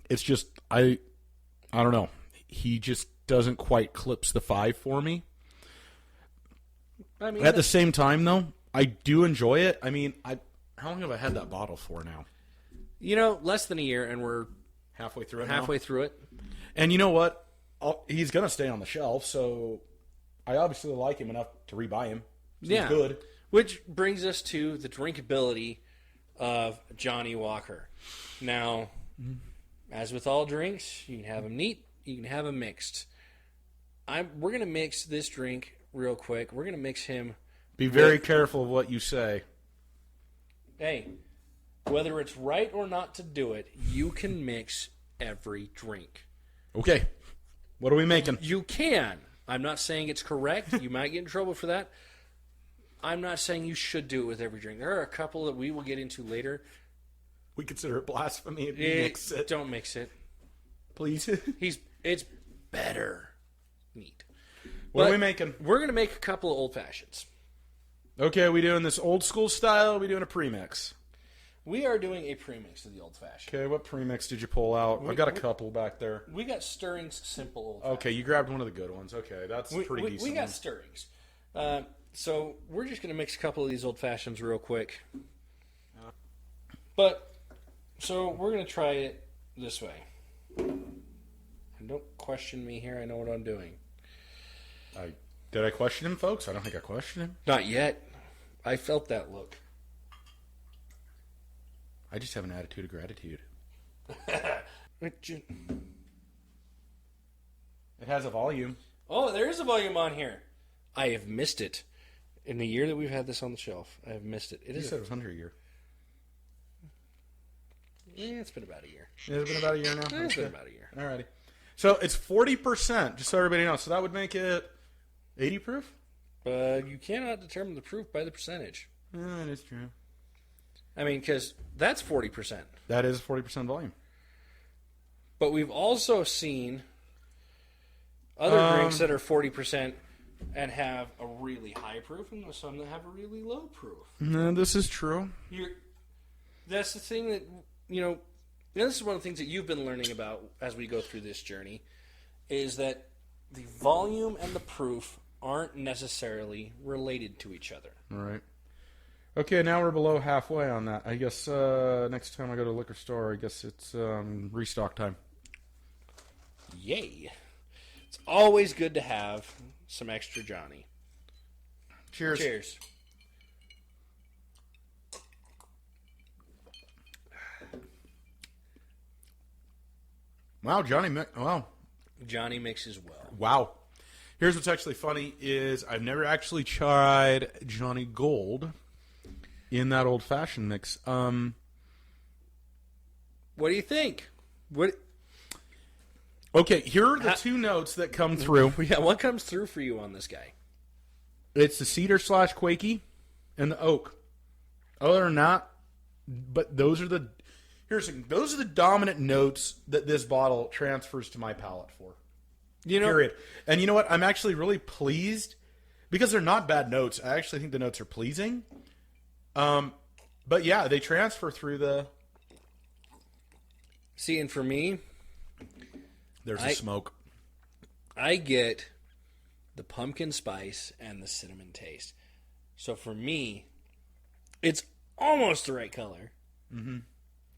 It's just, I don't know. He just doesn't quite clips the 5 for me. I mean, at the same time, though, I do enjoy it. I mean, how long have I had that bottle for now? Less than a year, and we're halfway through it. Halfway through it. And you know what? He's going to stay on the shelf, so I obviously like him enough to rebuy him. So he's good. Which brings us to the drinkability of Johnny Walker. Now, as with all drinks, you can have them neat, you can have them mixed. We're going to mix this drink real quick. We're going to mix him. Be very careful of what you say. Hey, whether it's right or not to do it, you can mix every drink. Okay. What are we making? You can. I'm not saying it's correct. You might get in trouble for that. I'm not saying you should do it with every drink. There are a couple that we will get into later. We consider it blasphemy if you mix it. Don't mix it. Please. It's better neat. What are we making? We're going to make a couple of old fashions. Okay, are we doing this old school style or are we doing a premix? We are doing a premix of the old fashioned. Okay, what premix did you pull out? I've got a couple back there. We got Stirring's Simple Old Fashioned. Okay, you grabbed one of the good ones. Okay, that's pretty decent. We got Stirring's. So we're just going to mix a couple of these old fashions real quick. So we're going to try it this way. And don't question me here. I know what I'm doing. Did I question him, folks? I don't think I questioned him. Not yet. I felt that look. I just have an attitude of gratitude. It has a volume. Oh, there is a volume on here. I have missed it. In the year that we've had this on the shelf, I have missed it. You said it was under a year. Yeah, it's been about a year. It's been about a year now? It's been about a year. Alrighty. So it's 40%, just so everybody knows. So that would make it 80 proof? But you cannot determine the proof by the percentage. That is true. I mean, because that's 40%. That is 40% volume. But we've also seen other drinks that are 40% and have a really high proof, and some that have a really low proof. No, this is true. That's the thing that, this is one of the things that you've been learning about as we go through this journey, is that the volume and the proof aren't necessarily related to each other. All right. Okay, now we're below halfway on that. I guess next time I go to a liquor store, I guess it's restock time. Yay. It's always good to have some extra Johnny. Cheers. Cheers. Wow, Johnny mixes well. Wow. Here's what's actually funny is I've never actually tried Johnny Gold in that old-fashioned mix. What do you think? Okay, here are the two notes that come through. Yeah, what comes through for you on this guy? It's the cedar / Quakey and the oak. Other than that, but those are the dominant notes that this bottle transfers to my palate for. Period. And you know what? I'm actually really pleased because they're not bad notes. I actually think the notes are pleasing. But yeah, they transfer through the. See, and for me, there's the smoke. I get the pumpkin spice and the cinnamon taste. So for me, it's almost the right color. Mm-hmm.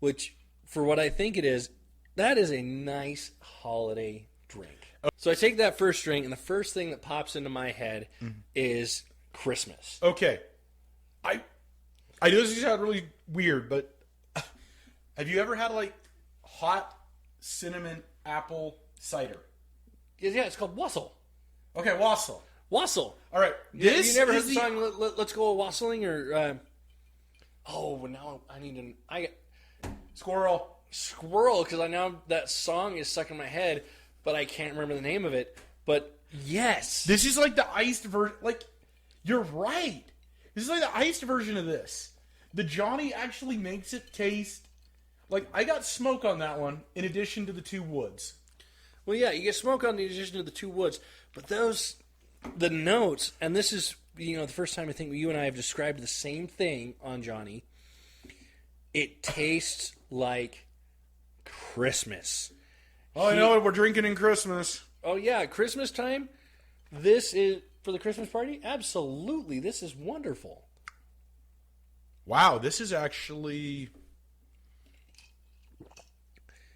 Which, for what I think it is, that is a nice holiday drink. So I take that first drink, and the first thing that pops into my head is Christmas. Okay. I know this is sound really weird, but have you ever had like hot cinnamon apple cider? Yeah, it's called Wassail. Okay, Wassail. Wassail. All right. You never heard the song Let's Go Wassailing? Or, now I need to... Squirrel, because I know that song is stuck in my head, but I can't remember the name of it. But yes. This is like the iced version. Like, you're right. This is like the iced version of this. The Johnny actually makes it taste... Like, I got smoke on that one in addition to the 2 woods. Well, yeah, you get smoke on the addition to the 2 woods. But the notes, and this is, the first time I think you and I have described the same thing on Johnny. It tastes like Christmas. Oh, I know what we're drinking in Christmas. Oh, yeah, Christmas time. This is, for the Christmas party? Absolutely, this is wonderful. Wow, this is actually...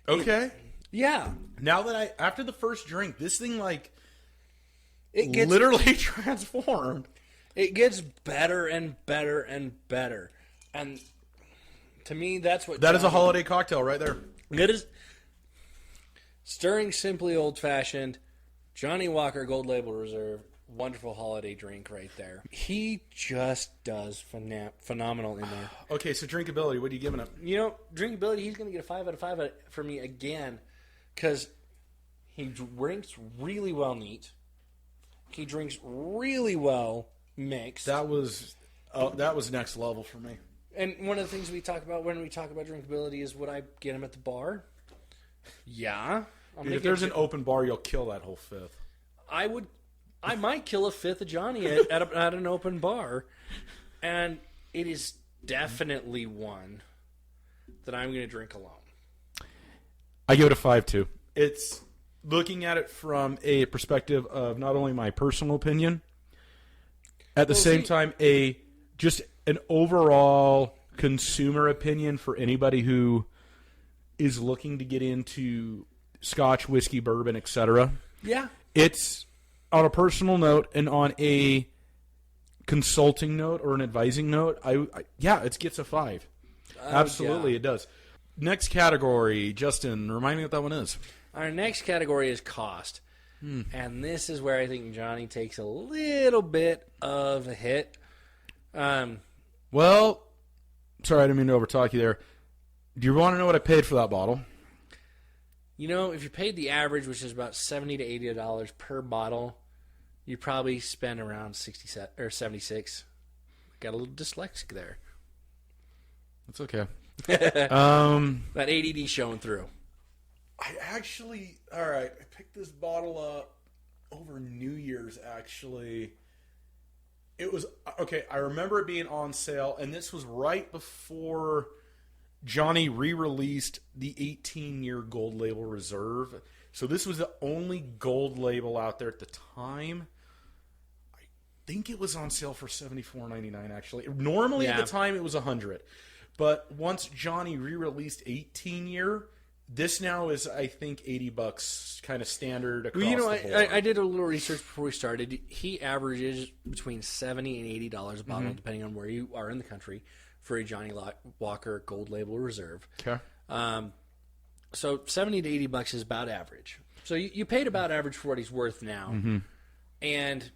Okay. Yeah. Now that after the first drink, this thing it gets literally transformed. It gets better and better and better. And to me, that's what... That is a holiday cocktail right there. It is. Stirring Simply Old Fashioned, Johnny Walker Gold Label Reserve, wonderful holiday drink right there. He just does phenomenal in there. Okay, so drinkability, what are you giving it? Drinkability, he's going to get a 5 out of 5 for me again, because he drinks really well neat. He drinks really well mixed. That was next level for me. And one of the things we talk about when we talk about drinkability is, would I get him at the bar? Yeah. Dude, if there's an open bar, you'll kill that whole fifth. I might kill a fifth of Johnny at an open bar. And it is definitely one that I'm going to drink alone. I give it a 5 too. It's looking at it from a perspective of not only my personal opinion, at the same time, just an overall consumer opinion for anybody who is looking to get into Scotch, whiskey, bourbon, etc. Yeah. It's on a personal note and on a consulting note or an advising note. It gets a 5. Absolutely, It does. Next category, Justin, remind me what that one is. Our next category is cost. And this is where I think Johnny takes a little bit of a hit. Well, sorry, I didn't mean to overtalk you there. Do you want to know what I paid for that bottle? If you paid the average, which is about $70 to $80 per bottle, you probably spend around 67 or 76. Got a little dyslexic there. That's okay. That ADD showing through. I picked this bottle up over New Year's, actually. It was, okay, I remember it being on sale, and this was right before Johnny re-released the 18-year Gold Label Reserve. So this was the only gold label out there at the time. I think it was on sale for $74.99, actually. Normally at the time it was $100. But once Johnny re-released 18-year, this now is, I think, $80 kind of standard across the board. I did a little research before we started. He averages between $70 and $80 a bottle, depending on where you are in the country, for a Johnny Walker Gold Label Reserve. Okay. So $70 to $80 is about average. So you paid about average for what he's worth now. And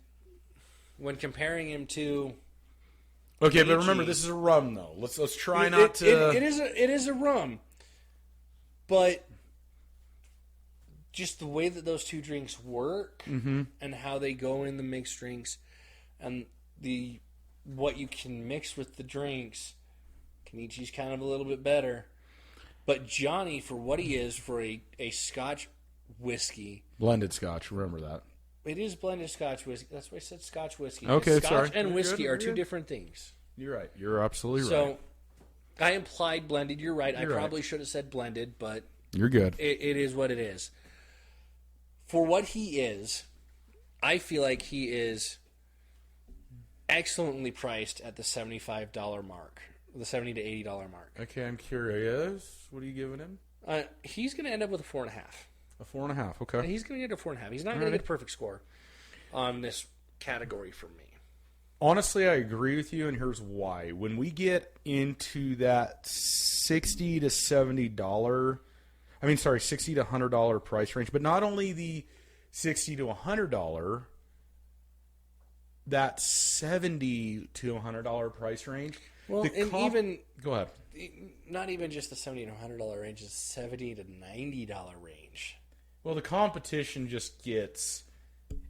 when comparing him to... Okay, but remember, this is a rum, though. Let's try not to... It is a rum. But just the way that those two drinks work and how they go in the mixed drinks and what you can mix with the drinks, Kaniche's kind of a little bit better. But Johnny, for what he is, for a Scotch whiskey. Blended Scotch, remember that. It is blended Scotch whiskey. That's why I said Scotch whiskey. Okay, Scotch sorry. and whiskey You're are good. two different things. You're right. You're absolutely So, right. I implied blended. You're right. I You're right. probably should have said blended, but You're good. it is what it is. For what he is, I feel like he is excellently priced at the $75 mark, the $70 to $80 mark. Okay, I'm curious. What are you giving him? He's going to end up with a 4.5. A 4.5. Okay. He's going to get a 4.5. He's not going to get a perfect score on this category for me. Honestly, I agree with you, and here's why. When we get into that $60 to $70, $60 to $100 price range, but not only the $60 to $100, that $70 to $100 price range. Well, even go ahead. Not even just the $70 to $100 range, it's $70 to $90 range. Well, the competition just gets,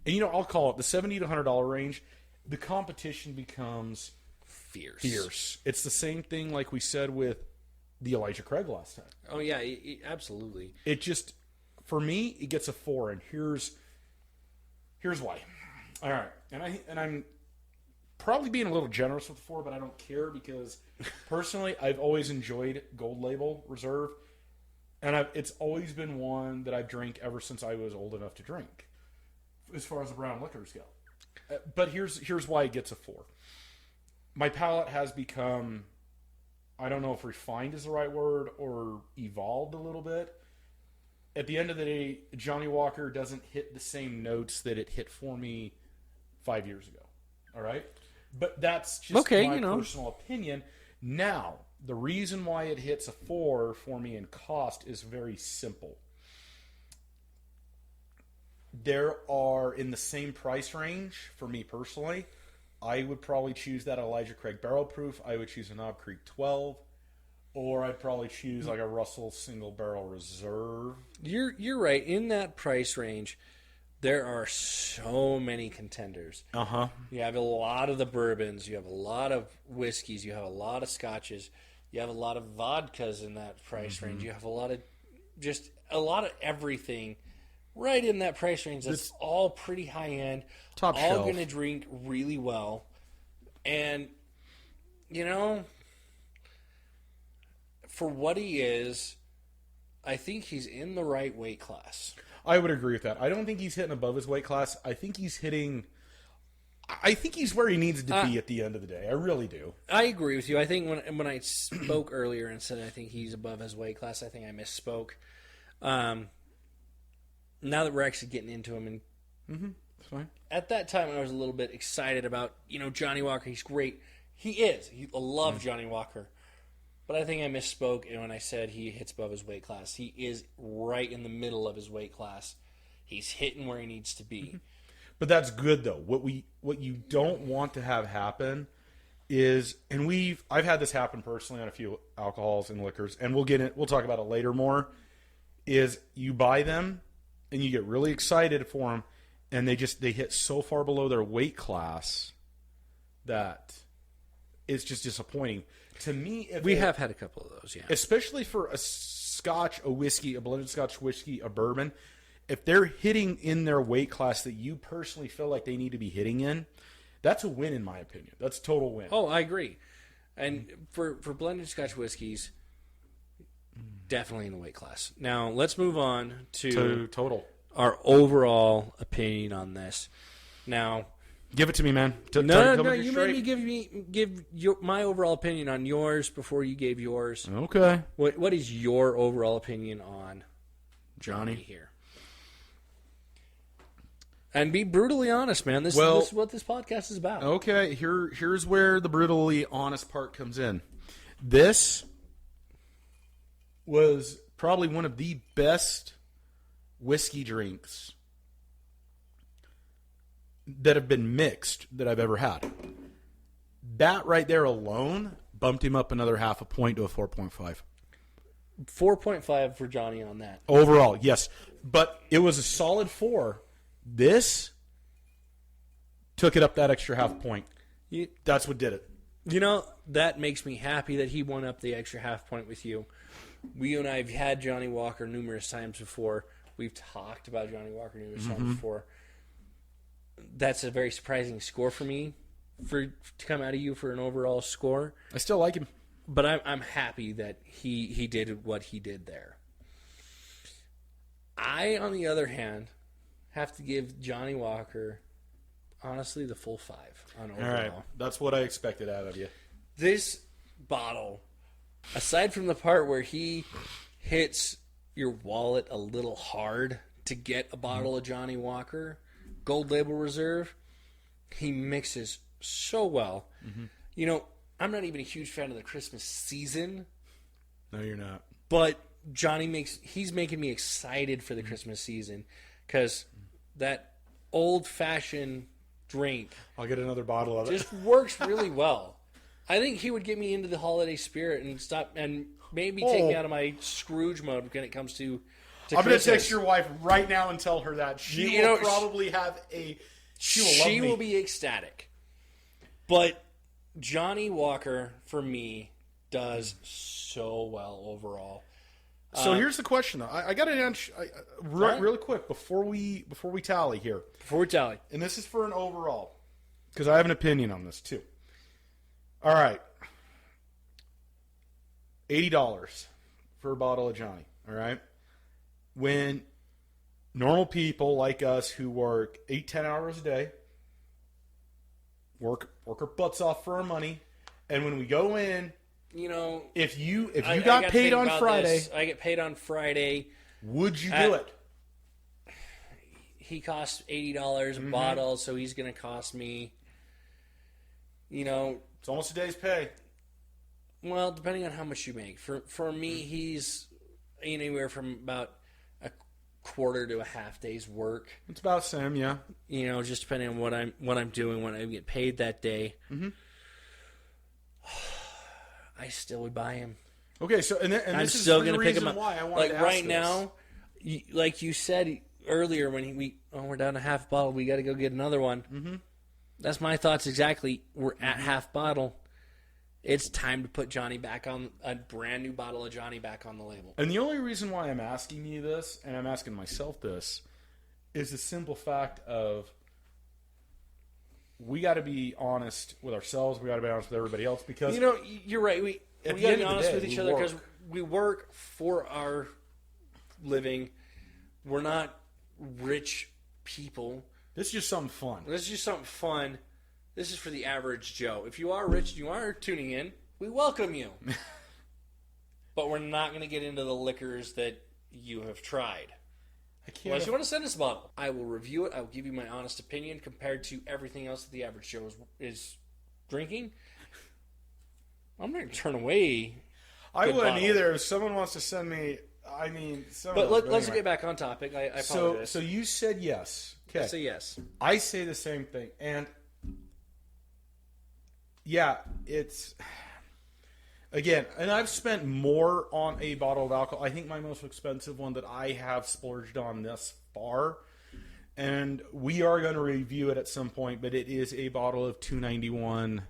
and I'll call it the $70 to $100 range. The competition becomes fierce. It's the same thing like we said with the Elijah Craig last time. Oh yeah, absolutely. It just, for me, it gets a 4, and here's why. All right, and I'm probably being a little generous with the 4, but I don't care because personally, I've always enjoyed Gold Label Reserve, and it's always been one that I've drank ever since I was old enough to drink, as far as the brown liquors go. But here's why it gets a 4. My palate has become, I don't know if refined is the right word, or evolved a little bit. At the end of the day, Johnny Walker doesn't hit the same notes that it hit for me 5 years ago. All right? But that's just my personal opinion. Now, the reason why it hits a 4 for me in cost is very simple. There are, in the same price range, for me personally, I would probably choose that Elijah Craig Barrel Proof. I would choose a Knob Creek 12. Or I'd probably choose like a Russell Single Barrel Reserve. You're right. In that price range, there are so many contenders. Uh-huh. You have a lot of the bourbons. You have a lot of whiskeys. You have a lot of scotches. You have a lot of vodkas in that price range. You have a lot of everything right in that price range. That's all pretty high end. Top all shelf. All going to drink really well. And, for what he is, I think he's in the right weight class. I would agree with that. I don't think he's hitting above his weight class. I think he's where he needs to be at the end of the day. I really do. I agree with you. I think when I spoke earlier and said I think he's above his weight class, I think I misspoke. Now that we're actually getting into him, and That's fine. At that time I was a little bit excited about, Johnny Walker. He's great. He is. I love Johnny Walker. But I think I misspoke when I said he hits above his weight class. He is right in the middle of his weight class. He's hitting where he needs to be. But that's good though. What you don't want to have happen is, and I've had this happen personally on a few alcohols and liquors, and we'll talk about it later more, is you buy them and you get really excited for them, and they hit so far below their weight class it's just disappointing. To me, We have had a couple of those, yeah. Especially for a scotch, a whiskey, a blended scotch whiskey, a bourbon, if they're hitting in their weight class that you personally feel like they need to be hitting in, that's a win in my opinion. That's a total win. Oh, I agree. And for blended scotch whiskeys, definitely in the weight class. Now, let's move on to total. our overall opinion on this. Now, Give it to me, man. No. You made me give my overall opinion on yours before you gave yours. Okay. What is your overall opinion on Johnny here? And be brutally honest, man. This is what this podcast is about. Okay. Here's where the brutally honest part comes in. This was probably one of the best whiskey drinks that have been mixed that I've ever had. That right there alone bumped him up another half a point to a 4.5. 4.5 for Johnny on that. Overall, yes. But it was a solid 4. This took it up that extra half point. That's what did it. You know, that makes me happy that he won up the extra half point with you. You and I have had Johnny Walker numerous times before. We've talked about Johnny Walker numerous times before. That's a very surprising score for me to come out of you for an overall score. I still like him. But I'm happy that he did what he did there. I, on the other hand, have to give Johnny Walker, honestly, the full 5 on overall. All right. That's what I expected out of you. This bottle, aside from the part where he hits your wallet a little hard to get a bottle of Johnny Walker Gold Label Reserve, he mixes so well. You know, I'm not even a huge fan of the Christmas season. No, you're not. But he's making me excited for the Christmas season because that old-fashioned drink I'll get another bottle of it. just works really well. I think he would get me into the holiday spirit and maybe take me out of my Scrooge mode when it comes to I'm going Christmas. to text your wife right now and tell her that. She will probably have a... She will love me. She will be ecstatic. But Johnny Walker, for me, does so well overall. So here's the question, though. I got to answer really quick before we tally here. Before we tally. And this is for an overall, because I have an opinion on this, too. All right. $80 for a bottle of Johnny, all right? When normal people like us who work 8-10 hours a day, work our butts off for our money, and when we go in, you know, if you got paid on Friday, I get paid on Friday. Would you do it? He costs $80 a bottle, so he's going to cost me, you know, it's almost a day's pay. Well, depending on how much you make. For me, he's anywhere from about a quarter to a half day's work. It's about the same, yeah. You know, just depending on what I'm doing when I get paid that day. I still would buy him. Okay, so and I'm this still is going the to pick him reason up. why I wanted Like to ask right this. now, like you said earlier, when we're down to half bottle, we got to go get another one. That's my thoughts exactly. We're at half bottle. It's time to put Johnny back on a brand new bottle of Johnny back on the label. And the only reason why I'm asking you this, and I'm asking myself this, is the simple fact of we got to be honest with ourselves. We got to be honest with everybody else because You know, you're right. We At got the to end be of the honest day, with each we other because work. we work for our living. We're not rich people. this is just something fun. This is just something fun. This is for the average Joe. If you are rich and you are tuning in, we welcome you. But we're not going to get into the liquors that you have tried. I can't. Unless you want to send us a bottle. I will review it. I will give you my honest opinion compared to everything else that the average Joe is drinking. I'm not going to turn away. I good wouldn't bottle. either. If someone wants to send me, I mean, But let's get back on topic. I apologize. So you said yes. Okay. I say yes. I say the same thing, and yeah, it's again, and I've spent more on a bottle of alcohol. I think my most expensive one that I have splurged on thus far, and we are going to review it at some point. But it is a bottle of 291,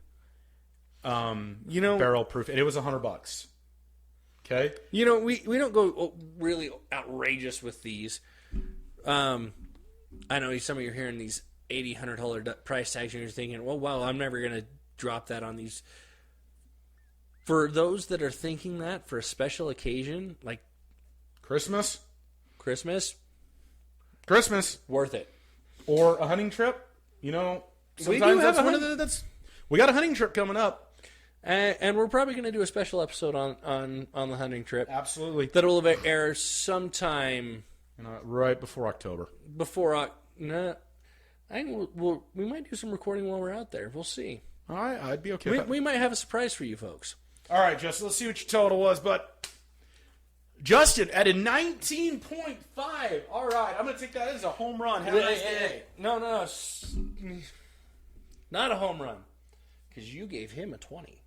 barrel proof, and it was $100. Okay, You know, we don't go really outrageous with these. I know some of you are hearing these $80, $100 price tags, and you're thinking, well, wow, I'm never going to drop that on these. For those that are thinking that for a special occasion, like Christmas, Christmas, worth it. or a hunting trip. You know, We do sometimes have that's a one of the we got a hunting trip coming up. And we're probably going to do a special episode on the hunting trip Absolutely. that will air sometime Right before October. before. I think we might do some recording while we're out there. We'll see. All right, I'd be okay with that. We might have a surprise for you folks. All right, Justin, let's see what your total was. But Justin, at a 19.5. All right, I'm going to take that as a home run. Have a nice day. No. Not a home run. Because you gave him a 20.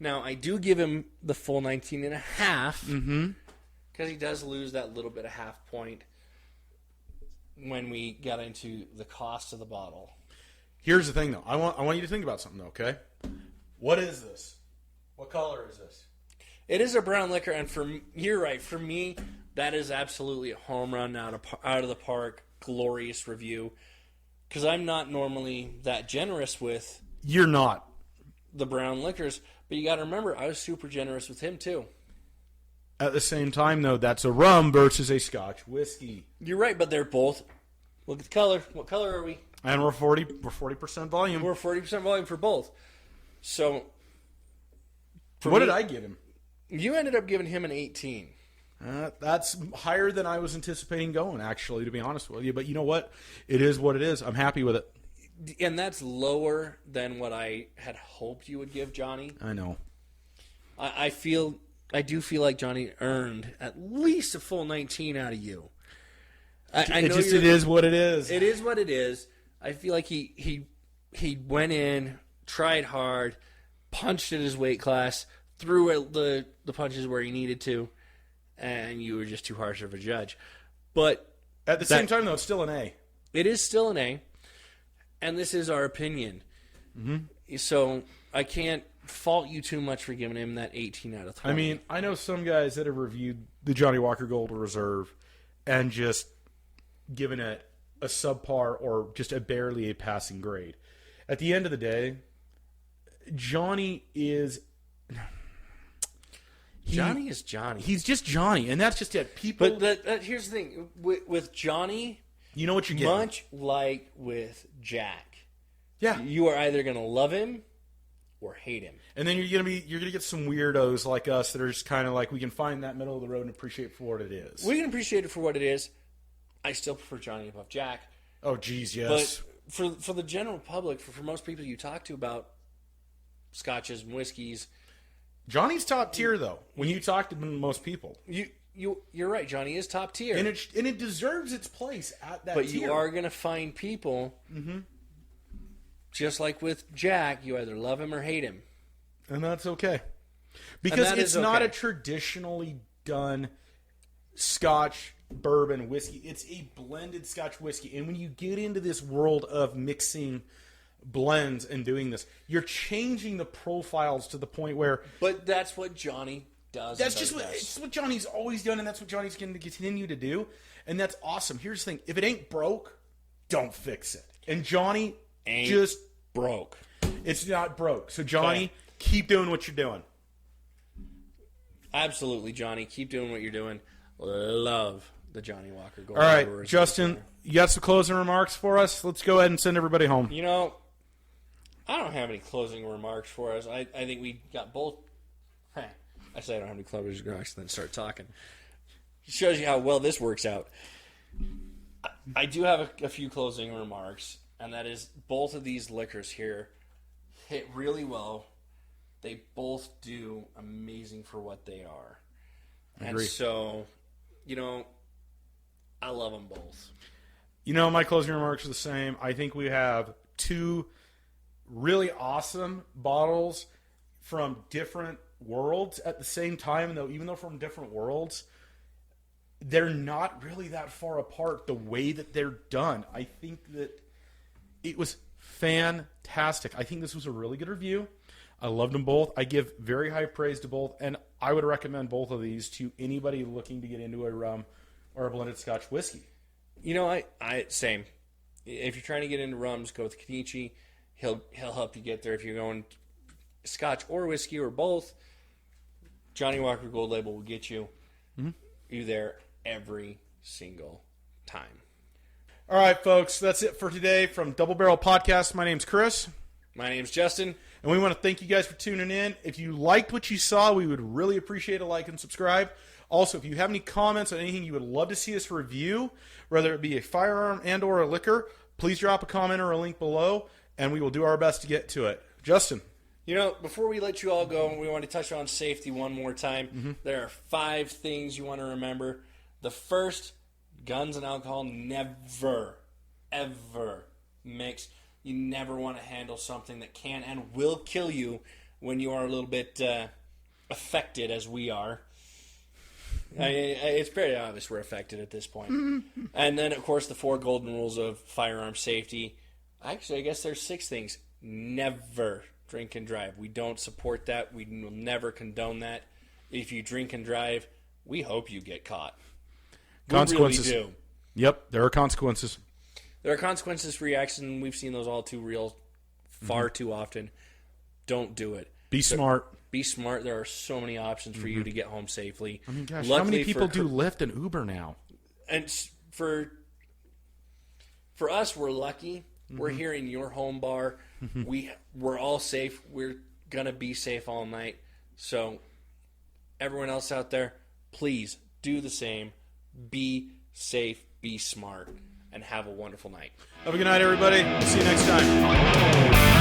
Now, I do give him the full 19 and a half because he does lose that little bit of half point when we got into the cost of the bottle. Here's the thing, though. I want you to think about something, though, okay? What is this? What color is this? It is a brown liquor, and you're right. For me, that is absolutely a home run out of the park. Glorious review. Because I'm not normally that generous with... You're not. ...the brown liquors. But you got to remember, I was super generous with him, too. At the same time, though, that's a rum versus a Scotch whiskey. You're right, but they're both... Look at the color. What color are we? And we're 40% volume. We're 40% volume for both. So... What did I give him? You ended up giving him an 18. That's higher than I was anticipating going, actually, to be honest with you. But you know what? It is what it is. I'm happy with it. And that's lower than what I had hoped you would give Johnny. I know. I do feel like Johnny earned at least a full 19 out of you. It is what it is. It is what it is. I feel like he went in, tried hard, punched at his weight class, threw the punches where he needed to, and you were just too harsh of a judge. But at the same time, though, it's still an A. It is still an A, and this is our opinion. Mm-hmm. So I can't fault you too much for giving him that 18 out of 20. I mean, I know some guys that have reviewed the Johnny Walker Gold Reserve and just given it a subpar or just barely a passing grade. At the end of the day, Johnny is Johnny. He's just Johnny, and that's just it. People. But here's the thing with Johnny. You know what you're getting. Much like with Jack. Yeah. You are either going to love him or hate him. And then you're gonna get some weirdos like us that are just kind of like, we can find that middle of the road and appreciate it for what it is. We can appreciate it for what it is. I still prefer Johnny above Jack. Oh, geez, yes. But for the general public, for most people you talk to about scotches and whiskeys, Johnny's top tier, though. When you talk to most people, you're right. Johnny is top tier, and it deserves its place at that. But tier. You are going to find people, just like with Jack, you either love him or hate him, and that's okay, because it's not a traditionally done Scotch bourbon whiskey. It's a blended Scotch whiskey, and when you get into this world of mixing blends and doing this, you're changing the profiles to the point where. But that's what Johnny does. That's just what Johnny's always done, and that's what Johnny's going to continue to do, and that's awesome. Here's the thing: if it ain't broke, don't fix it. And Johnny ain't just broke. It's not broke. So Johnny, keep doing what you're doing. Absolutely, Johnny, keep doing what you're doing. Love the Johnny Walker Gold. All right, Justin, you got some closing remarks for us? Let's go ahead and send everybody home. You know, I don't have any closing remarks for us. I think we got both. I say I don't have any closing remarks, and then start talking. Shows you how well this works out. I do have a few closing remarks, and that is both of these liquors here hit really well. They both do amazing for what they are. And so, you know, I love them both. You know, my closing remarks are the same. I think we have two really awesome bottles from different worlds at the same time, though, even though from different worlds, they're not really that far apart the way that they're done. I think that it was fantastic. I think this was a really good review. I loved them both. I give very high praise to both, and I would recommend both of these to anybody looking to get into a rum or a blended Scotch whiskey. You know, I same. If you're trying to get into rums, go with Kaniche. He'll help you get there. If you're going Scotch or whiskey or both, Johnny Walker Gold Label will get you there every single time. All right, folks, that's it for today from Double Barrel Podcast. My name's Chris. My name's Justin. And we want to thank you guys for tuning in. If you liked what you saw, we would really appreciate a like and subscribe. Also, if you have any comments on anything you would love to see us review, whether it be a firearm and or a liquor, please drop a comment or a link below, and we will do our best to get to it. Justin. You know, before we let you all go, we want to touch on safety one more time. There are 5 things you want to remember. The first, guns and alcohol never, ever mix. You never want to handle something that can and will kill you when you are a little bit affected, as we are. It's very obvious we're affected at this point. And then, of course, the 4 golden rules of firearm safety. Actually, I guess there's 6 things. Never drink and drive. We don't support that. We will never condone that. If you drink and drive, we hope you get caught. Consequences. We really do. Yep, there are consequences. There are consequences for your accident. We've seen those all too real, far too often. Don't do it. Be smart. Be smart. There are so many options for you to get home safely. I mean, gosh, how Luckily many people do Lyft and Uber now? And for us, we're lucky. We're here in your home bar. We're all safe. We're going to be safe all night. So everyone else out there, please do the same. Be safe, be smart, and have a wonderful night. Have a good night, everybody. See you next time.